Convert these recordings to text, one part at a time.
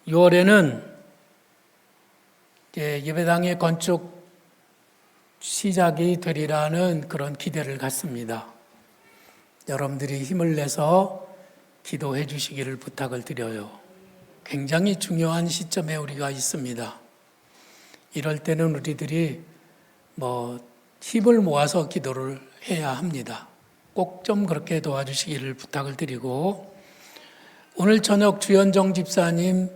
6월에는 예배당의 건축 시작이 되리라는 그런 기대를 갖습니다. 여러분들이 힘을 내서 기도해 주시기를 부탁을 드려요. 굉장히 중요한 시점에 우리가 있습니다. 이럴 때는 우리들이 힘을 모아서 기도를 해야 합니다. 꼭 좀 그렇게 도와주시기를 부탁을 드리고, 오늘 저녁 주현정 집사님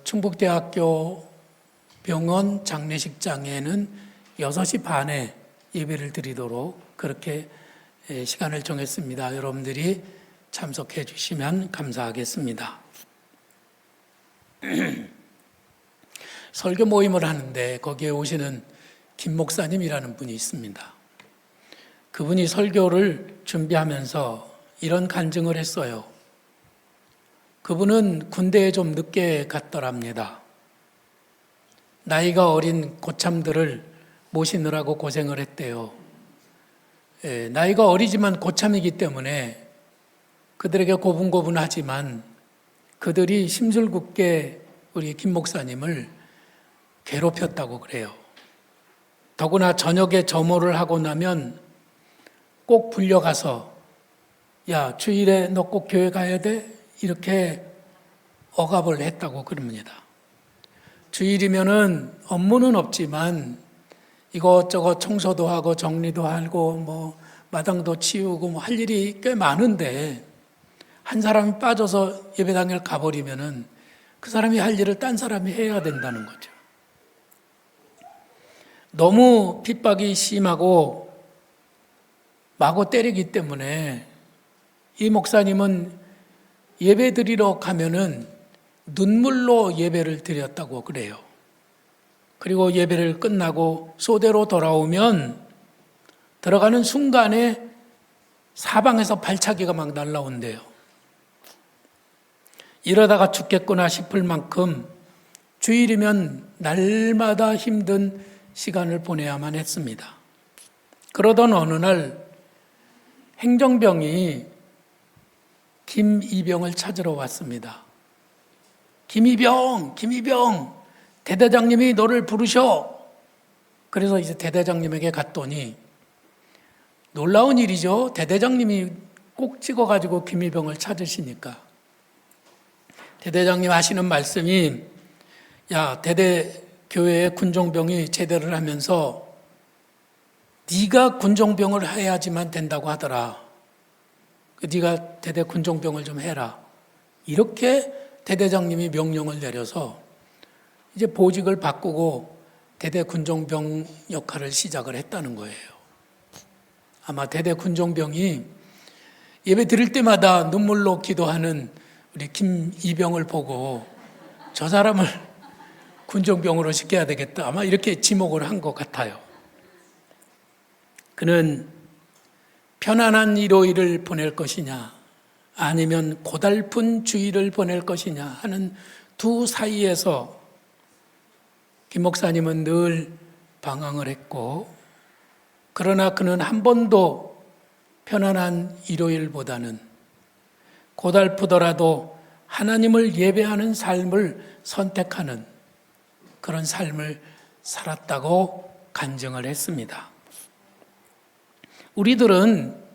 충북대학교 병원 장례식장에는 6시 반에 예배를 드리도록 그렇게 시간을 정했습니다. 여러분들이 참석해 주시면 감사하겠습니다. 설교 모임을 하는데 거기에 오시는 김 목사님이라는 분이 있습니다. 그분이 설교를 준비하면서 이런 간증을 했어요. 그분은 군대에 좀 늦게 갔더랍니다. 나이가 어린 고참들을 모시느라고 고생을 했대요. 나이가 어리지만 고참이기 때문에 그들에게 고분고분하지만 그들이 심술궂게 우리 김 목사님을 괴롭혔다고 그래요. 더구나 저녁에 점호를 하고 나면 꼭 불려가서 야, 주일에 너 꼭 교회 가야 돼? 이렇게 억압을 했다고 그럽니다. 주일이면은 업무는 없지만 이것저것 청소도 하고 정리도 하고 마당도 치우고 할 일이 꽤 많은데 한 사람이 빠져서 예배당에 가버리면은 그 사람이 할 일을 딴 사람이 해야 된다는 거죠. 너무 핍박이 심하고 마구 때리기 때문에 이 목사님은 예배 드리러 가면은 눈물로 예배를 드렸다고 그래요. 그리고 예배를 끝나고 소대로 돌아오면 들어가는 순간에 사방에서 발차기가 막 날라온대요. 이러다가 죽겠구나 싶을 만큼 주일이면 날마다 힘든 시간을 보내야만 했습니다. 그러던 어느 날 행정병이 김이병을 찾으러 왔습니다. 김이병, 대대장님이 너를 부르셔. 그래서 이제 대대장님에게 갔더니 놀라운 일이죠. 대대장님이 꼭 찍어가지고 김이병을 찾으시니까 대대장님 하시는 말씀이 야, 대대 교회에 군종병이 제대를 하면서 네가 군종병을 해야지만 된다고 하더라. 네가 대대 군종병을 좀 해라. 이렇게 대대장님이 명령을 내려서 이제 보직을 바꾸고 대대 군종병 역할을 시작을 했다는 거예요. 아마 대대 군종병이 예배 드릴 때마다 눈물로 기도하는 우리 김이병을 보고 저 사람을 군종병으로 시켜야 되겠다. 아마 이렇게 지목을 한 것 같아요. 그는 편안한 일요일을 보낼 것이냐 아니면 고달픈 주일을 보낼 것이냐 하는 두 사이에서 김 목사님은 늘 방황을 했고, 그러나 그는 한 번도 편안한 일요일보다는 고달프더라도 하나님을 예배하는 삶을 선택하는 그런 삶을 살았다고 간증을 했습니다. 우리들은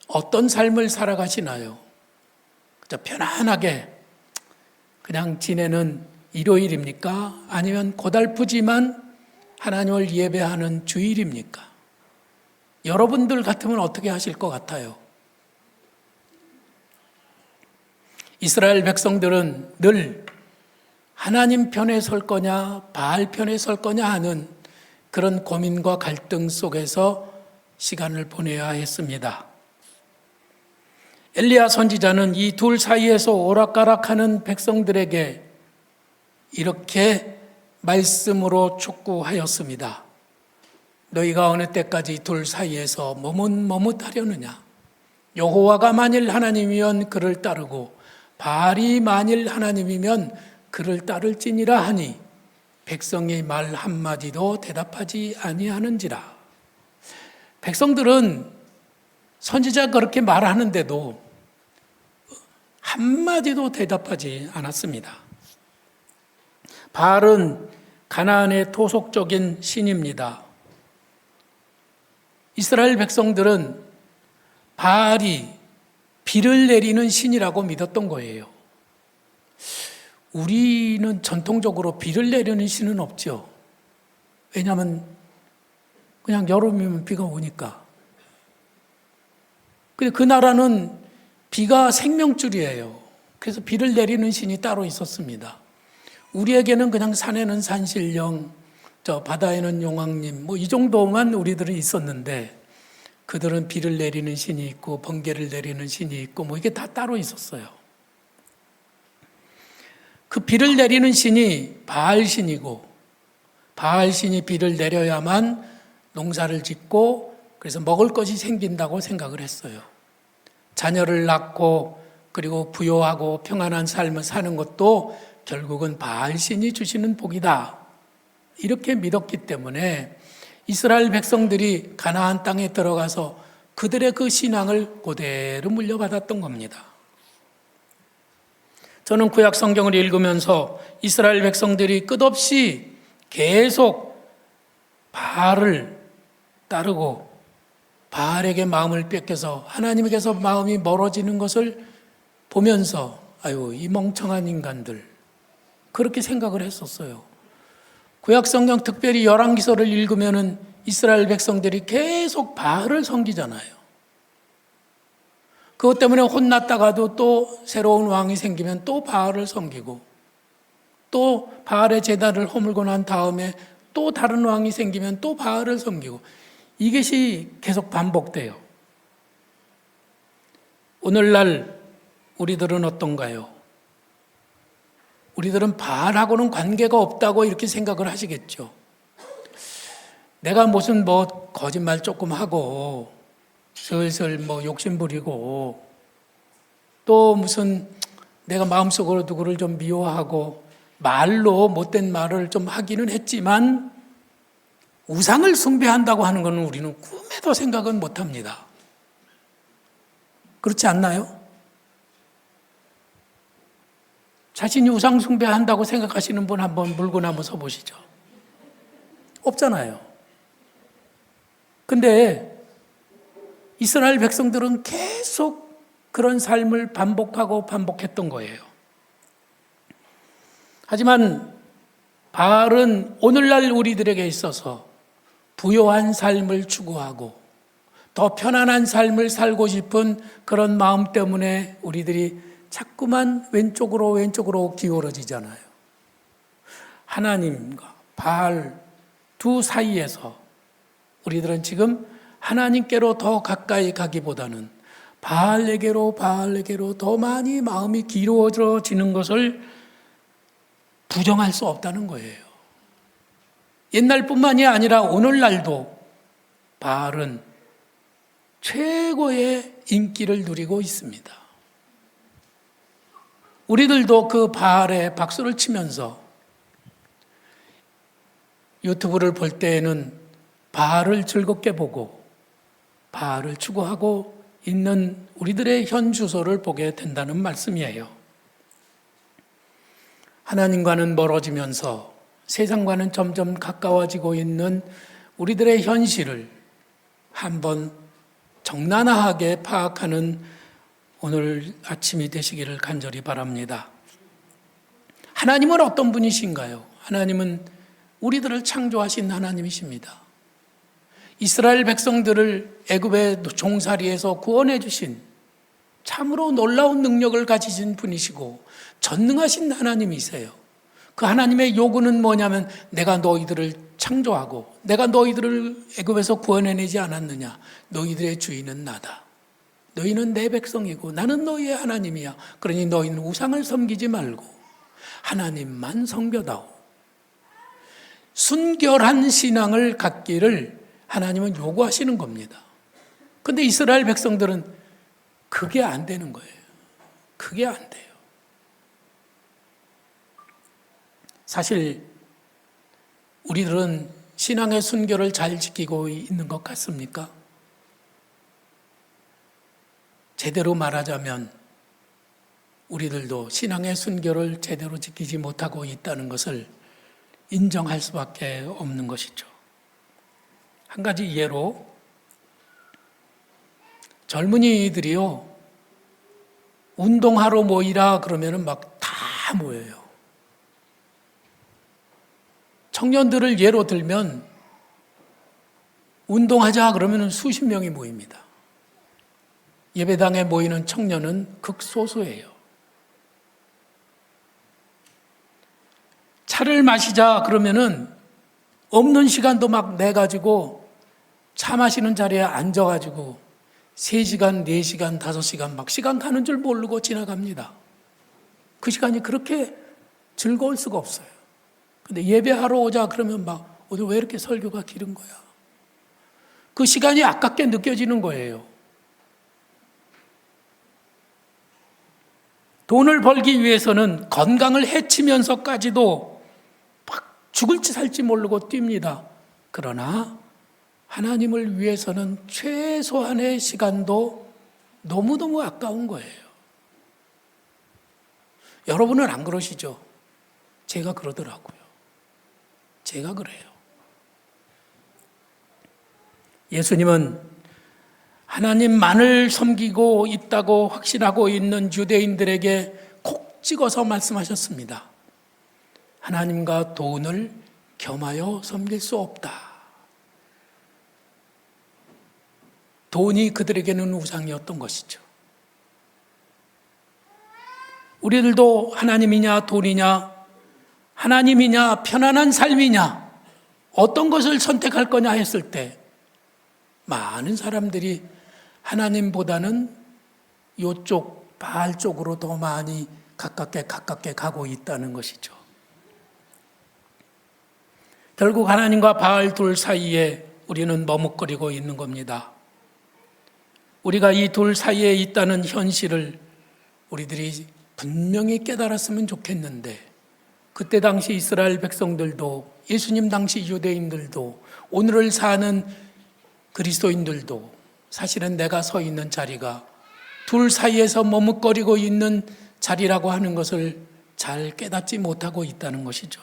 어떤 삶을 살아가시나요? 그저 편안하게 그냥 지내는 일요일입니까? 아니면 고달프지만 하나님을 예배하는 주일입니까? 여러분들 같으면 어떻게 하실 것 같아요? 이스라엘 백성들은 늘 하나님 편에 설 거냐, 바알 편에 설 거냐 하는 그런 고민과 갈등 속에서 시간을 보내야 했습니다. 엘리야 선지자는 이 둘 사이에서 오락가락하는 백성들에게 이렇게 말씀으로 촉구하였습니다. 너희가 어느 때까지 둘 사이에서 머뭇머뭇하려느냐? 여호와가 만일 하나님이면 그를 따르고 바알이 만일 하나님이면 그를 따를지니라 하니 백성의 말 한마디도 대답하지 아니하는지라. 백성들은 선지자가 그렇게 말하는데도 한마디도 대답하지 않았습니다. 바알은 가나안의 토속적인 신입니다. 이스라엘 백성들은 바알이 비를 내리는 신이라고 믿었던 거예요. 우리는 전통적으로 비를 내리는 신은 없죠. 왜냐하면 그냥 여름이면 비가 오니까. 근데 그 나라는 비가 생명줄이에요. 그래서 비를 내리는 신이 따로 있었습니다. 우리에게는 그냥 산에는 산신령, 저 바다에는 용왕님, 뭐 이 정도만 우리들은 있었는데, 그들은 비를 내리는 신이 있고 번개를 내리는 신이 있고 뭐 이게 다 따로 있었어요. 그 비를 내리는 신이 바알 신이고, 바알 신이 비를 내려야만 농사를 짓고 그래서 먹을 것이 생긴다고 생각을 했어요. 자녀를 낳고 그리고 부요하고 평안한 삶을 사는 것도 결국은 바알 신이 주시는 복이다. 이렇게 믿었기 때문에 이스라엘 백성들이 가나안 땅에 들어가서 그들의 그 신앙을 그대로 물려받았던 겁니다. 저는 구약 성경을 읽으면서 이스라엘 백성들이 끝없이 계속 바알을 따르고 바알에게 마음을 뺏겨서 하나님에게서 마음이 멀어지는 것을 보면서 아유, 이 멍청한 인간들, 그렇게 생각을 했었어요. 구약 성경 특별히 열왕기서를 읽으면은 이스라엘 백성들이 계속 바알을 섬기잖아요. 그것 때문에 혼났다가도 또 새로운 왕이 생기면 또 바알을 섬기고, 또 바알의 제단을 허물고 난 다음에 또 다른 왕이 생기면 또 바알을 섬기고, 이것이 계속 반복돼요. 오늘날 우리들은 어떤가요? 우리들은 바알하고는 관계가 없다고 이렇게 생각을 하시겠죠. 내가 무슨 거짓말 조금 하고 슬슬 욕심 부리고 또 무슨 내가 마음속으로 누구를 좀 미워하고 말로 못된 말을 좀 하기는 했지만 우상을 숭배한다고 하는 것은 우리는 꿈에도 생각은 못합니다. 그렇지 않나요? 자신이 우상 숭배한다고 생각하시는 분 한번 물고 한번 서보시죠. 없잖아요. 근데 이스라엘 백성들은 계속 그런 삶을 반복하고 반복했던 거예요. 하지만 바알은 오늘날 우리들에게 있어서 부요한 삶을 추구하고 더 편안한 삶을 살고 싶은 그런 마음 때문에 우리들이 자꾸만 왼쪽으로 기울어지잖아요. 하나님과 바알 두 사이에서 우리들은 지금 하나님께로 더 가까이 가기보다는 바알에게로 더 많이 마음이 기울어지는 것을 부정할 수 없다는 거예요. 옛날뿐만이 아니라 오늘날도 바알은 최고의 인기를 누리고 있습니다. 우리들도 그 바알에 박수를 치면서 유튜브를 볼 때에는 바알을 즐겁게 보고 바알을 추구하고 있는 우리들의 현 주소를 보게 된다는 말씀이에요. 하나님과는 멀어지면서 세상과는 점점 가까워지고 있는 우리들의 현실을 한번 적나라하게 파악하는 오늘 아침이 되시기를 간절히 바랍니다. 하나님은 어떤 분이신가요? 하나님은 우리들을 창조하신 하나님이십니다. 이스라엘 백성들을 애굽의 종살이에서 구원해 주신 참으로 놀라운 능력을 가지신 분이시고 전능하신 하나님이세요. 그 하나님의 요구는 뭐냐면 내가 너희들을 창조하고 내가 너희들을 애굽에서 구원해내지 않았느냐. 너희들의 주인은 나다. 너희는 내 백성이고 나는 너희의 하나님이야. 그러니 너희는 우상을 섬기지 말고 하나님만 섬겨다오. 순결한 신앙을 갖기를 하나님은 요구하시는 겁니다. 그런데 이스라엘 백성들은 그게 안 되는 거예요. 그게 안 돼요. 사실 우리들은 신앙의 순결을 잘 지키고 있는 것 같습니까? 제대로 말하자면 우리들도 신앙의 순결을 제대로 지키지 못하고 있다는 것을 인정할 수밖에 없는 것이죠. 한 가지 예로 젊은이들이요, 운동하러 모이라 그러면은 막 다 모여요. 청년들을 예로 들면 운동하자 그러면은 수십 명이 모입니다. 예배당에 모이는 청년은 극소수예요. 차를 마시자 그러면은 없는 시간도 막 내가지고 차 마시는 자리에 앉아가지고 3시간, 4시간, 5시간 막 시간 가는 줄 모르고 지나갑니다. 그 시간이 그렇게 즐거울 수가 없어요. 근데 예배하러 오자 그러면 막 오늘 왜 이렇게 설교가 길은 거야? 그 시간이 아깝게 느껴지는 거예요. 돈을 벌기 위해서는 건강을 해치면서까지도 막 죽을지 살지 모르고 뜁니다. 그러나 하나님을 위해서는 최소한의 시간도 너무너무 아까운 거예요. 여러분은 안 그러시죠? 제가 그러더라고요. 제가 그래요. 예수님은 하나님만을 섬기고 있다고 확신하고 있는 유대인들에게 콕 찍어서 말씀하셨습니다. 하나님과 돈을 겸하여 섬길 수 없다. 돈이 그들에게는 우상이었던 것이죠. 우리들도 하나님이냐 돈이냐, 하나님이냐 편안한 삶이냐, 어떤 것을 선택할 거냐 했을 때 많은 사람들이 하나님보다는 이쪽 바알 쪽으로 더 많이 가깝게 가고 있다는 것이죠. 결국 하나님과 바알 둘 사이에 우리는 머뭇거리고 있는 겁니다. 우리가 이 둘 사이에 있다는 현실을 우리들이 분명히 깨달았으면 좋겠는데, 그때 당시 이스라엘 백성들도, 예수님 당시 유대인들도, 오늘을 사는 그리스도인들도 사실은 내가 서 있는 자리가 둘 사이에서 머뭇거리고 있는 자리라고 하는 것을 잘 깨닫지 못하고 있다는 것이죠.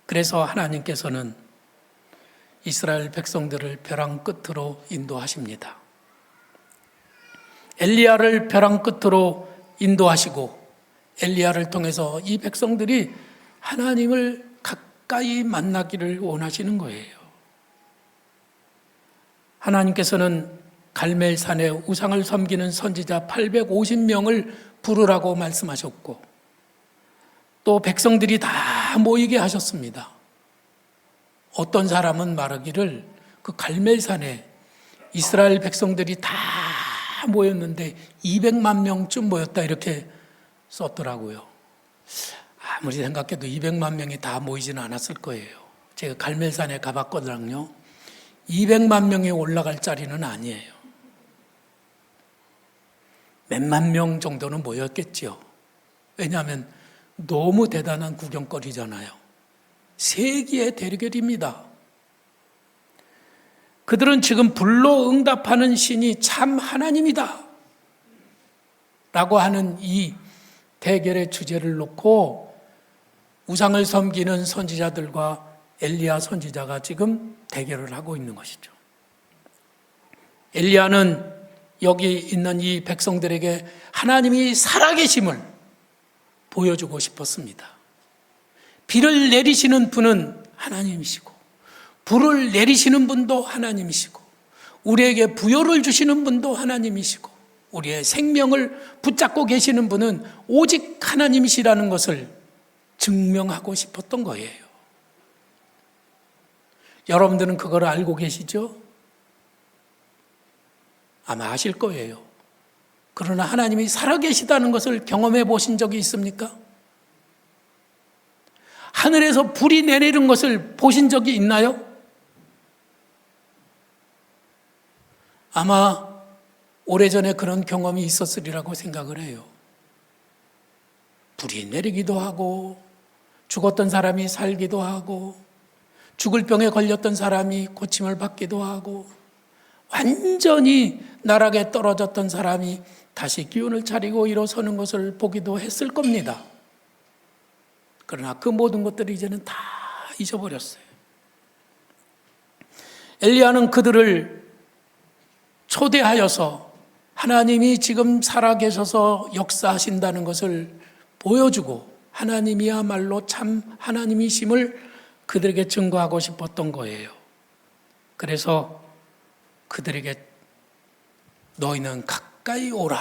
그래서 하나님께서는 이스라엘 백성들을 벼랑 끝으로 인도하십니다. 엘리야를 벼랑 끝으로 인도하시고, 엘리야를 통해서 이 백성들이 하나님을 가까이 만나기를 원하시는 거예요. 하나님께서는 갈멜산에 우상을 섬기는 선지자 850명을 부르라고 말씀하셨고, 또 백성들이 다 모이게 하셨습니다. 어떤 사람은 말하기를 그 갈멜산에 이스라엘 백성들이 다 모였는데 200만 명쯤 모였다 이렇게 썼더라고요. 아무리 생각해도 200만 명이 다 모이지는 않았을 거예요. 제가 갈멜산에 가봤거든요. 200만 명이 올라갈 자리는 아니에요. 몇만 명 정도는 모였겠죠. 왜냐하면 너무 대단한 구경거리잖아요. 세기의 대결입니다. 그들은 지금 불로 응답하는 신이 참 하나님이다 라고 하는 이 대결의 주제를 놓고 우상을 섬기는 선지자들과 엘리야 선지자가 지금 대결을 하고 있는 것이죠. 엘리야는 여기 있는 이 백성들에게 하나님이 살아계심을 보여주고 싶었습니다. 비를 내리시는 분은 하나님이시고, 불을 내리시는 분도 하나님이시고, 우리에게 부요를 주시는 분도 하나님이시고, 우리의 생명을 붙잡고 계시는 분은 오직 하나님이시라는 것을 증명하고 싶었던 거예요. 여러분들은 그걸 알고 계시죠? 아마 아실 거예요. 그러나 하나님이 살아계시다는 것을 경험해 보신 적이 있습니까? 하늘에서 불이 내리는 것을 보신 적이 있나요? 아마 오래전에 그런 경험이 있었으리라고 생각을 해요. 불이 내리기도 하고, 죽었던 사람이 살기도 하고, 죽을 병에 걸렸던 사람이 고침을 받기도 하고, 완전히 나락에 떨어졌던 사람이 다시 기운을 차리고 일어서는 것을 보기도 했을 겁니다. 그러나 그 모든 것들이 이제는 다 잊어버렸어요. 엘리야는 그들을 초대하여서 하나님이 지금 살아계셔서 역사하신다는 것을 보여주고 하나님이야말로 참 하나님이심을 그들에게 증거하고 싶었던 거예요. 그래서 그들에게 너희는 가까이 오라,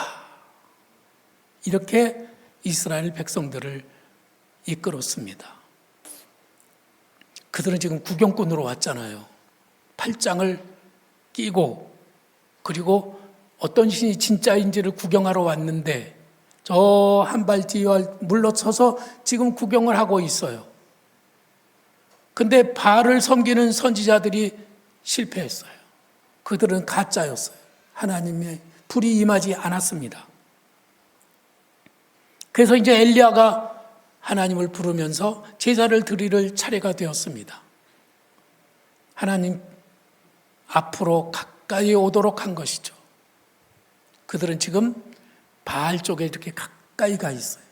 이렇게 이스라엘 백성들을 이끌었습니다. 그들은 지금 구경꾼으로 왔잖아요. 팔짱을 끼고, 그리고 어떤 신이 진짜인지를 구경하러 왔는데 저 한 발 뒤에 물러서서 지금 구경을 하고 있어요. 근데 바알을 섬기는 선지자들이 실패했어요. 그들은 가짜였어요. 하나님의 불이 임하지 않았습니다. 그래서 이제 엘리야가 하나님을 부르면서 제사를 드릴 차례가 되었습니다. 하나님 앞으로 가까이 오도록 한 것이죠. 그들은 지금 바알 쪽에 이렇게 가까이 가 있어요.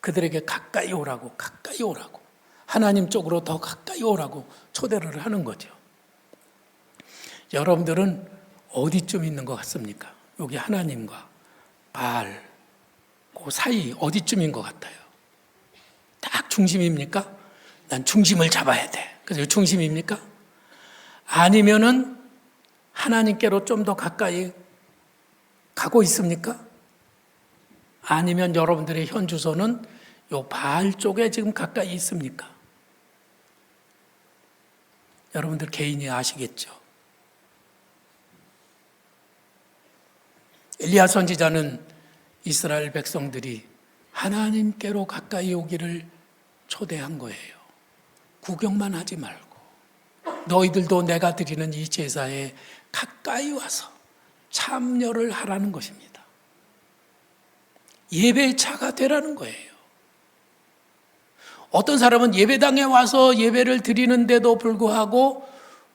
그들에게 가까이 오라고, 가까이 오라고, 하나님 쪽으로 더 가까이 오라고 초대를 하는 거죠. 여러분들은 어디쯤 있는 것 같습니까? 여기 하나님과 바알 그 사이 어디쯤인 것 같아요? 딱 중심입니까? 난 중심을 잡아야 돼. 그래서 중심입니까? 아니면은 하나님께로 좀 더 가까이 가고 있습니까? 아니면 여러분들의 현 주소는 요 바알 쪽에 지금 가까이 있습니까? 여러분들 개인이 아시겠죠? 엘리야 선지자는 이스라엘 백성들이 하나님께로 가까이 오기를 초대한 거예요. 구경만 하지 말고 너희들도 내가 드리는 이 제사에 가까이 와서 참여를 하라는 것입니다. 예배차가 되라는 거예요. 어떤 사람은 예배당에 와서 예배를 드리는데도 불구하고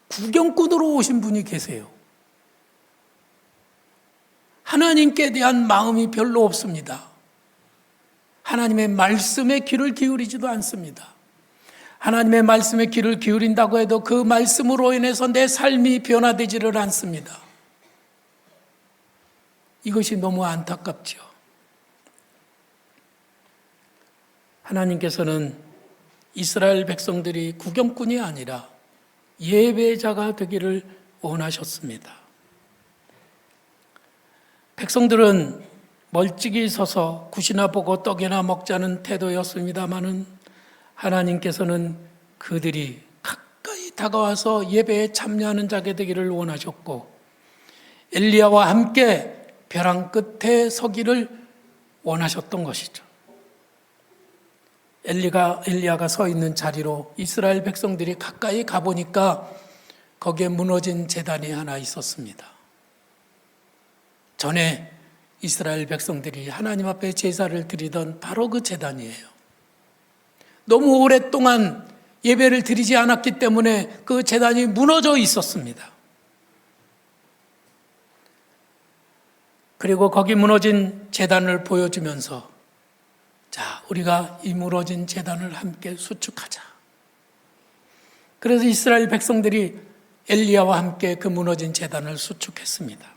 구경꾼으로 오신 분이 계세요. 하나님께 대한 마음이 별로 없습니다. 하나님의 말씀에 귀를 기울이지도 않습니다. 하나님의 말씀에 귀를 기울인다고 해도 그 말씀으로 인해서 내 삶이 변화되지를 않습니다. 이것이 너무 안타깝죠. 하나님께서는 이스라엘 백성들이 구경꾼이 아니라 예배자가 되기를 원하셨습니다. 백성들은 멀찍이 서서 굿이나 보고 떡이나 먹자는 태도였습니다마는 하나님께서는 그들이 가까이 다가와서 예배에 참여하는 자가 되기를 원하셨고 엘리야와 함께 벼랑 끝에 서기를 원하셨던 것이죠. 엘리야가 서 있는 자리로 이스라엘 백성들이 가까이 가보니까 거기에 무너진 제단이 하나 있었습니다. 전에 이스라엘 백성들이 하나님 앞에 제사를 드리던 바로 그 제단이에요. 너무 오랫동안 예배를 드리지 않았기 때문에 그 제단이 무너져 있었습니다. 그리고 거기 무너진 제단을 보여주면서 자, 우리가 이 무너진 제단을 함께 수축하자. 그래서 이스라엘 백성들이 엘리야와 함께 그 무너진 제단을 수축했습니다.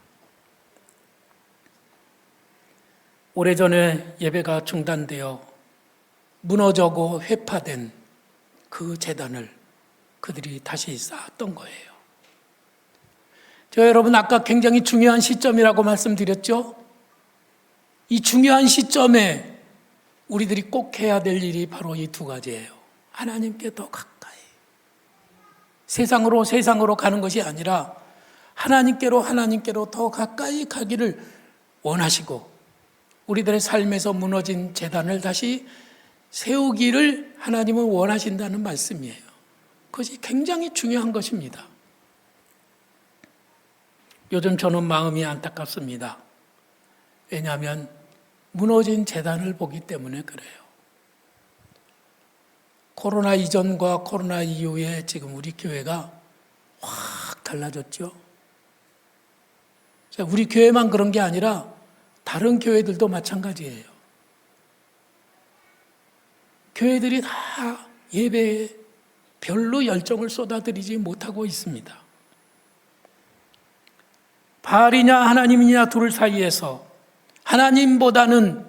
오래전에 예배가 중단되어 무너져고 회파된 그 제단을 그들이 다시 쌓았던 거예요. 여러분 아까 굉장히 중요한 시점이라고 말씀드렸죠? 이 중요한 시점에 우리들이 꼭 해야 될 일이 바로 이 두 가지예요. 하나님께 더 가까이. 세상으로 가는 것이 아니라 하나님께로 더 가까이 가기를 원하시고 우리들의 삶에서 무너진 제단을 다시 세우기를 하나님은 원하신다는 말씀이에요. 그것이 굉장히 중요한 것입니다. 요즘 저는 마음이 안타깝습니다. 왜냐하면 무너진 제단을 보기 때문에 그래요. 코로나 이전과 코로나 이후에 지금 우리 교회가 확 달라졌죠. 우리 교회만 그런 게 아니라 다른 교회들도 마찬가지예요. 교회들이 다 예배에 별로 열정을 쏟아들이지 못하고 있습니다. 바알이냐 하나님이냐 둘 사이에서 하나님보다는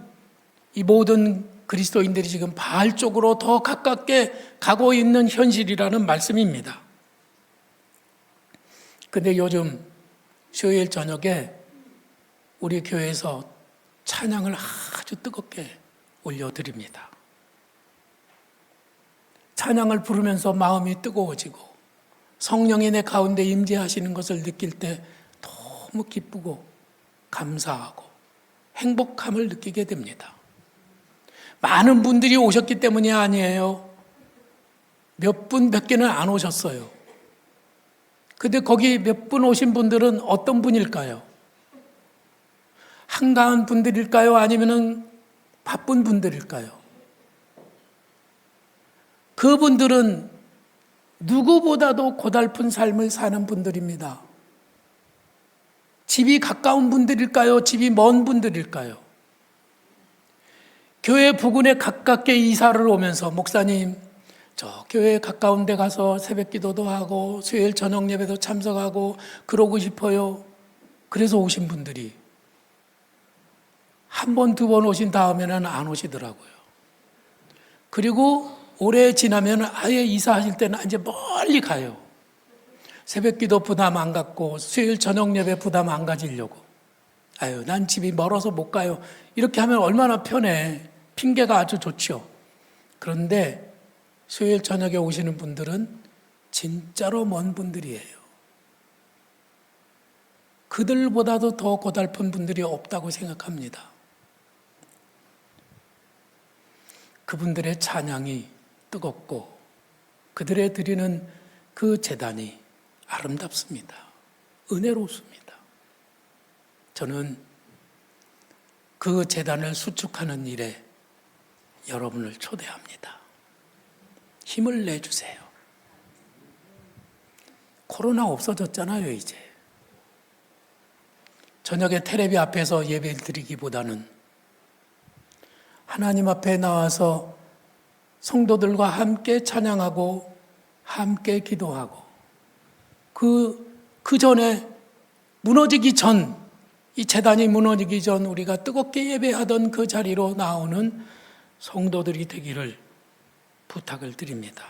이 모든 그리스도인들이 지금 바알 쪽으로 더 가깝게 가고 있는 현실이라는 말씀입니다. 근데 요즘 수요일 저녁에 우리 교회에서 찬양을 아주 뜨겁게 올려드립니다. 찬양을 부르면서 마음이 뜨거워지고 성령이 내 가운데 임재하시는 것을 느낄 때 너무 기쁘고 감사하고 행복함을 느끼게 됩니다. 많은 분들이 오셨기 때문이 아니에요. 몇 개는 안 오셨어요. 근데 거기 몇 분 오신 분들은 어떤 분일까요? 한가한 분들일까요? 아니면 바쁜 분들일까요? 그분들은 누구보다도 고달픈 삶을 사는 분들입니다. 집이 가까운 분들일까요? 집이 먼 분들일까요? 교회 부근에 가깝게 이사를 오면서 목사님, 저 교회 가까운 데 가서 새벽 기도도 하고 수요일 저녁 예배도 참석하고 그러고 싶어요. 그래서 오신 분들이 한 번, 두 번 오신 다음에는 안 오시더라고요. 그리고 오래 지나면 아예 이사하실 때는 이제 멀리 가요. 새벽 기도 부담 안 갖고 수요일 저녁 예배 부담 안 가지려고. 아유, 난 집이 멀어서 못 가요. 이렇게 하면 얼마나 편해. 핑계가 아주 좋죠. 그런데 수요일 저녁에 오시는 분들은 진짜로 먼 분들이에요. 그들보다도 더 고달픈 분들이 없다고 생각합니다. 그분들의 찬양이 뜨겁고 그들의 드리는 그 제단이 아름답습니다. 은혜롭습니다. 저는 그 제단을 수축하는 일에 여러분을 초대합니다. 힘을 내주세요. 코로나 없어졌잖아요, 이제. 저녁에 텔레비 앞에서 예배를 드리기보다는 하나님 앞에 나와서 성도들과 함께 찬양하고 함께 기도하고 그 전에 무너지기 전, 이 제단이 무너지기 전 우리가 뜨겁게 예배하던 그 자리로 나오는 성도들이 되기를 부탁을 드립니다.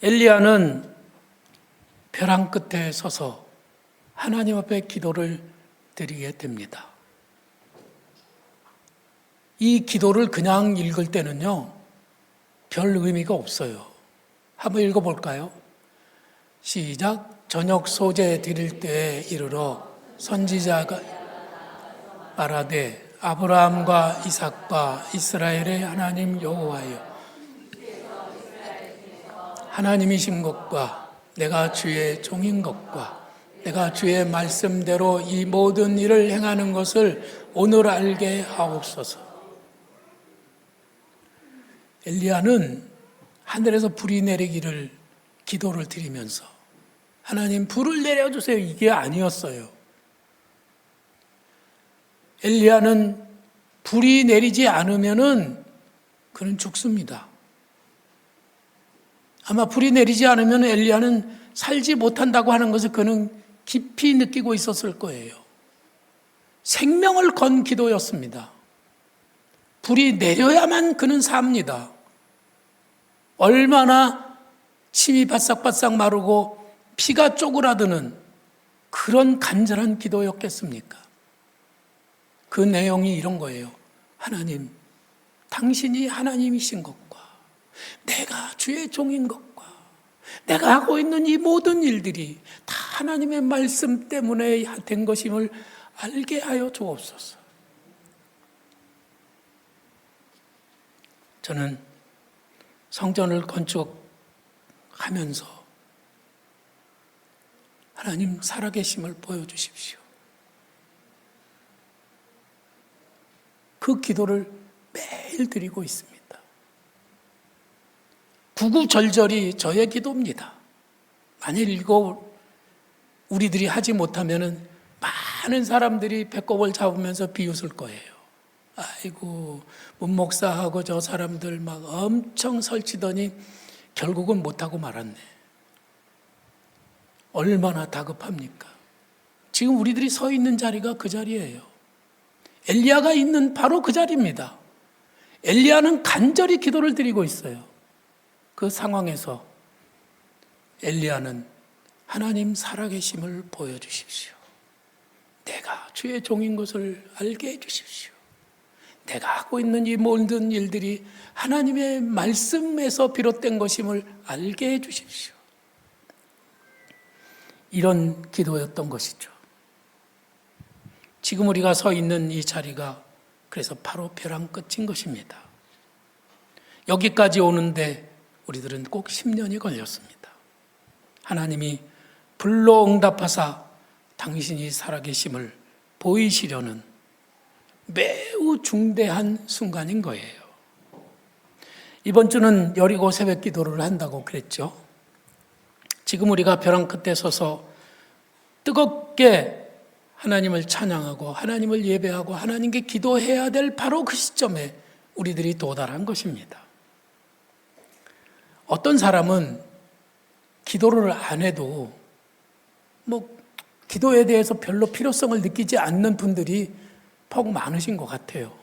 엘리야는 벼랑 끝에 서서 하나님 앞에 기도를 드리게 됩니다. 이 기도를 그냥 읽을 때는요, 별 의미가 없어요. 한번 읽어볼까요? 시작. 저녁 소재 드릴 때에 이르러 선지자가 말하되 아브라함과 이삭과 이스라엘의 하나님 여호와여, 하나님이신 것과 내가 주의 종인 것과 내가 주의 말씀대로 이 모든 일을 행하는 것을 오늘 알게 하옵소서. 엘리야는 하늘에서 불이 내리기를 기도를 드리면서 하나님 불을 내려주세요, 이게 아니었어요. 엘리야는 불이 내리지 않으면은 그는 죽습니다. 아마 불이 내리지 않으면 엘리야는 살지 못한다고 하는 것을 그는 깊이 느끼고 있었을 거예요. 생명을 건 기도였습니다. 불이 내려야만 그는 삽니다. 얼마나 침이 바싹바싹 마르고 피가 쪼그라드는 그런 간절한 기도였겠습니까? 그 내용이 이런 거예요. 하나님, 당신이 하나님이신 것과 내가 주의 종인 것과 내가 하고 있는 이 모든 일들이 다 하나님의 말씀 때문에 된 것임을 알게 하여 주옵소서. 저는 성전을 건축하면서 하나님 살아계심을 보여주십시오. 그 기도를 매일 드리고 있습니다. 구구절절이 저의 기도입니다. 만일 이거 우리들이 하지 못하면은 많은 사람들이 배꼽을 잡으면서 비웃을 거예요. 아이고, 문 목사하고 저 사람들 막 엄청 설치더니 결국은 못하고 말았네. 얼마나 다급합니까? 지금 우리들이 서 있는 자리가 그 자리예요. 엘리야가 있는 바로 그 자리입니다. 엘리야는 간절히 기도를 드리고 있어요. 그 상황에서 엘리야는 하나님 살아계심을 보여주십시오. 내가 주의 종인 것을 알게 해주십시오. 내가 하고 있는 이 모든 일들이 하나님의 말씀에서 비롯된 것임을 알게 해주십시오. 이런 기도였던 것이죠. 지금 우리가 서 있는 이 자리가 그래서 바로 벼랑 끝인 것입니다. 여기까지 오는데 우리들은 꼭 10년이 걸렸습니다. 하나님이 불로 응답하사 당신이 살아계심을 보이시려는 매우 중대한 순간인 거예요. 이번 주는 여리고 새벽 기도를 한다고 그랬죠. 지금 우리가 벼랑 끝에 서서 뜨겁게 하나님을 찬양하고 하나님을 예배하고 하나님께 기도해야 될 바로 그 시점에 우리들이 도달한 것입니다. 어떤 사람은 기도를 안 해도 기도에 대해서 별로 필요성을 느끼지 않는 분들이 퍽 많으신 것 같아요.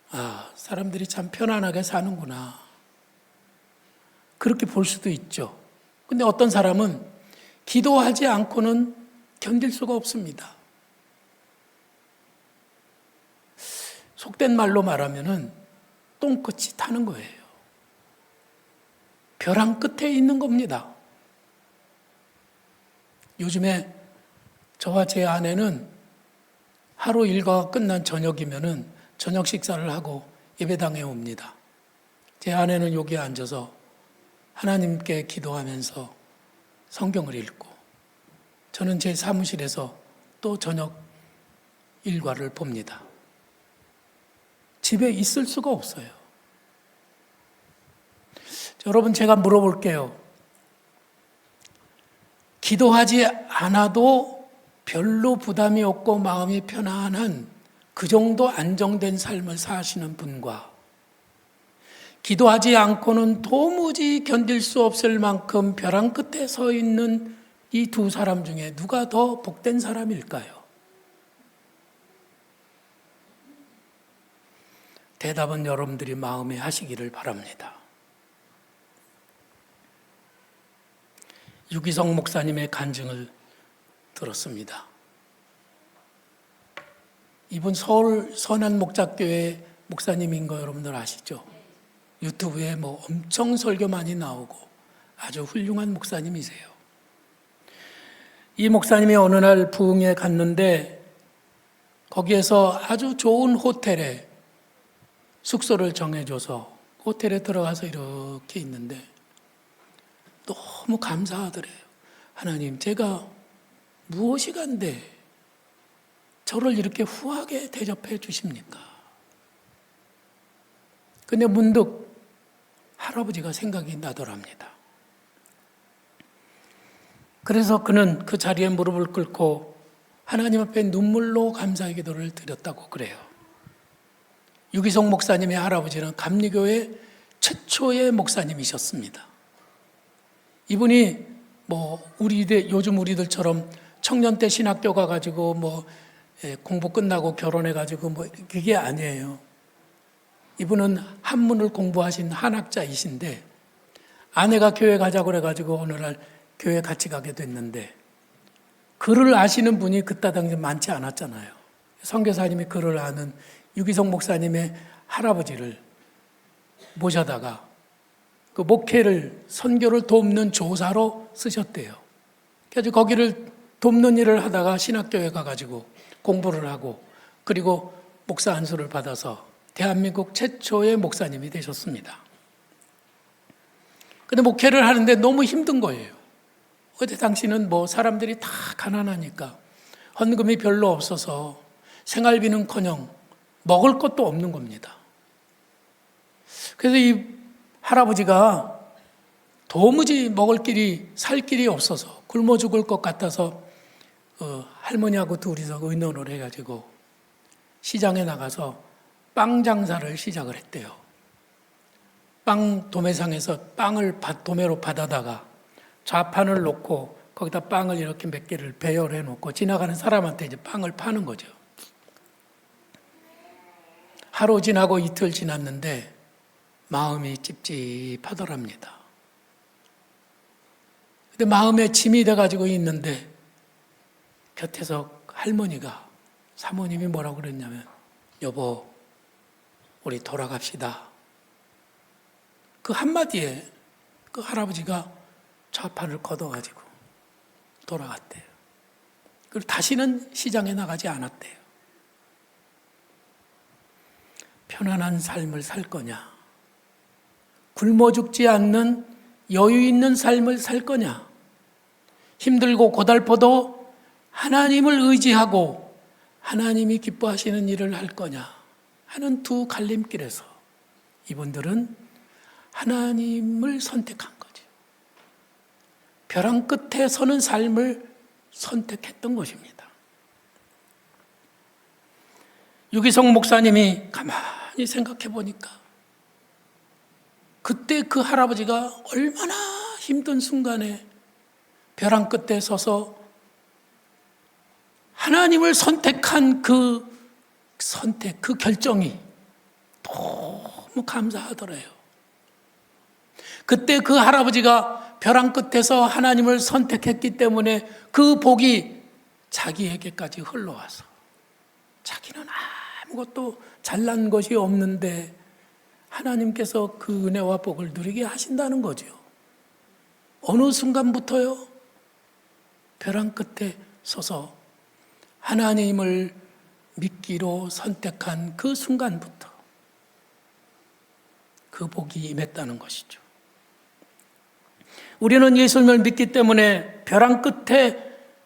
아, 사람들이 참 편안하게 사는구나. 그렇게 볼 수도 있죠. 근데 어떤 사람은 기도하지 않고는 견딜 수가 없습니다. 속된 말로 말하면은 똥끝이 타는 거예요. 벼랑 끝에 있는 겁니다. 요즘에 저와 제 아내는 하루 일과가 끝난 저녁이면은 저녁 식사를 하고 예배당에 옵니다. 제 아내는 여기에 앉아서 하나님께 기도하면서 성경을 읽고 저는 제 사무실에서 또 저녁 일과를 봅니다. 집에 있을 수가 없어요. 여러분, 제가 물어볼게요. 기도하지 않아도 별로 부담이 없고 마음이 편안한 그 정도 안정된 삶을 사시는 분과 기도하지 않고는 도무지 견딜 수 없을 만큼 벼랑 끝에 서 있는 이 두 사람 중에 누가 더 복된 사람일까요? 대답은 여러분들이 마음에 하시기를 바랍니다. 유기성 목사님의 간증을 들었습니다. 이분 서울 선한목자교회 목사님인 거 여러분들 아시죠? 유튜브에 엄청 설교 많이 나오고 아주 훌륭한 목사님이세요. 이 목사님이 어느 날 부흥에 갔는데 거기에서 아주 좋은 호텔에 숙소를 정해줘서 호텔에 들어가서 이렇게 있는데 너무 감사하더래요. 하나님, 제가 무엇이 간데 저를 이렇게 후하게 대접해 주십니까? 근데 문득 할아버지가 생각이 나더랍니다. 그래서 그는 그 자리에 무릎을 꿇고 하나님 앞에 눈물로 감사의 기도를 드렸다고 그래요. 유기성 목사님의 할아버지는 감리교회 최초의 목사님이셨습니다. 이분이 요즘 우리들처럼 청년 때 신학교 가가지고 공부 끝나고 결혼해가지고 그게 아니에요. 이분은 한문을 공부하신 한학자이신데 아내가 교회 가자고 그래가지고 어느 날 교회 같이 가게 됐는데 글을 아시는 분이 그때 당시 많지 않았잖아요. 선교사님이 글을 아는 유기성 목사님의 할아버지를 모셔다가 그 목회를 선교를 돕는 조사로 쓰셨대요. 그래서 거기를 돕는 일을 하다가 신학교에 가가지고 공부를 하고 그리고 목사 안수를 받아서 대한민국 최초의 목사님이 되셨습니다. 근데 목회를 하는데 너무 힘든 거예요. 그때 당시는 사람들이 다 가난하니까 헌금이 별로 없어서 생활비는커녕 먹을 것도 없는 겁니다. 그래서 이 할아버지가 도무지 먹을 길이 살 길이 없어서 굶어 죽을 것 같아서 할머니하고 둘이서 의논을 해가지고 시장에 나가서 빵 장사를 시작을 했대요. 빵 도매상에서 빵을 도매로 받아다가 좌판을 놓고 거기다 빵을 이렇게 몇 개를 배열해 놓고 지나가는 사람한테 이제 빵을 파는 거죠. 하루 지나고 이틀 지났는데 마음이 찝찝하더랍니다. 근데 마음에 짐이 돼가지고 있는데 곁에서 할머니가, 사모님이 뭐라고 그랬냐면, 여보, 우리 돌아갑시다. 그 한마디에 그 할아버지가 좌판을 걷어가지고 돌아갔대요. 그리고 다시는 시장에 나가지 않았대요. 편안한 삶을 살 거냐? 굶어 죽지 않는 여유 있는 삶을 살 거냐? 힘들고 고달퍼도 하나님을 의지하고 하나님이 기뻐하시는 일을 할 거냐 하는 두 갈림길에서 이분들은 하나님을 선택한 거죠. 벼랑 끝에 서는 삶을 선택했던 것입니다. 유기성 목사님이 가만히 생각해 보니까 그때 그 할아버지가 얼마나 힘든 순간에 벼랑 끝에 서서 하나님을 선택한 그 선택, 그 결정이 너무 감사하더래요. 그때 그 할아버지가 벼랑 끝에서 하나님을 선택했기 때문에 그 복이 자기에게까지 흘러와서 자기는 아무것도 잘난 것이 없는데 하나님께서 그 은혜와 복을 누리게 하신다는 거죠. 어느 순간부터요? 벼랑 끝에 서서 하나님을 믿기로 선택한 그 순간부터 그 복이 임했다는 것이죠. 우리는 예수님을 믿기 때문에 벼랑 끝에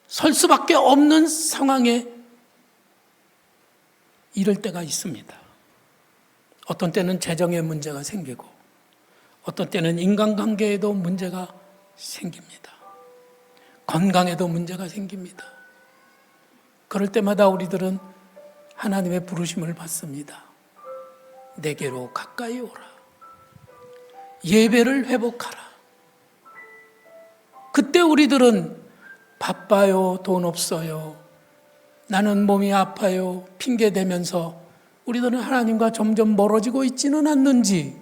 설 수밖에 없는 상황에 이를 때가 있습니다. 어떤 때는 재정에 문제가 생기고 어떤 때는 인간관계에도 문제가 생깁니다. 건강에도 문제가 생깁니다. 그럴 때마다 우리들은 하나님의 부르심을 받습니다. 내게로 가까이 오라. 예배를 회복하라. 그때 우리들은 바빠요, 돈 없어요, 나는 몸이 아파요 핑계대면서 우리들은 하나님과 점점 멀어지고 있지는 않는지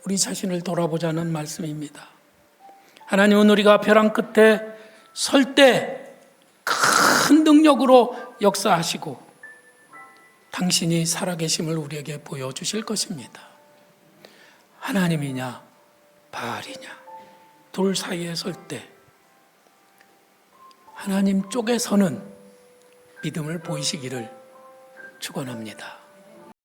우리 자신을 돌아보자는 말씀입니다. 하나님은 우리가 벼랑 끝에 설 때 큰 능력으로 역사하시고 당신이 살아계심을 우리에게 보여주실 것입니다. 하나님이냐 바알이냐 둘 사이에 설 때 하나님 쪽에 서는 믿음을 보이시기를 축원합니다.